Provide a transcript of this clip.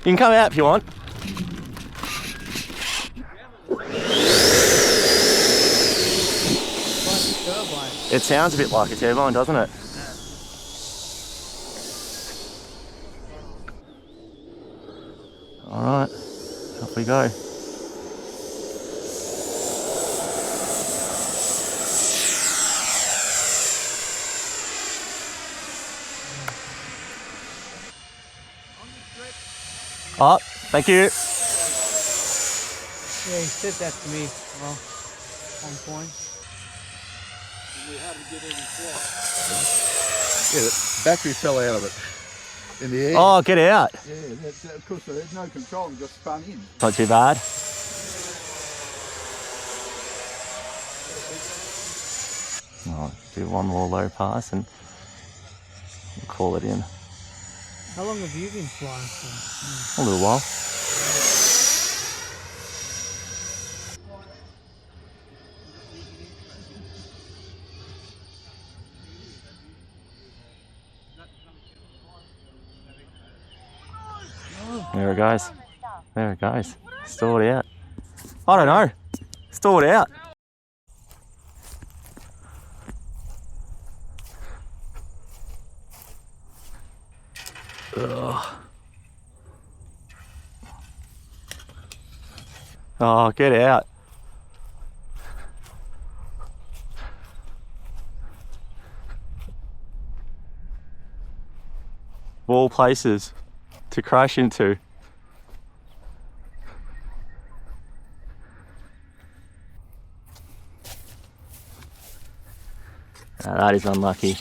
can come out if you want. It sounds a bit like a turbine, doesn't it? Alright, off we go. Oh, thank you. Yeah, he said that to me. Well, on point. Yeah, the battery fell out of it in the air. Oh, get out. Yeah, of course there's no control and just spun in. Not too bad. Oh, do one more low pass and we'll call it in. How long have you been flying for? A little while. There it goes. There it goes. Stalled out. I don't know. Stalled out. Ugh. Oh, get out. Of all places to crash into. That is unlucky.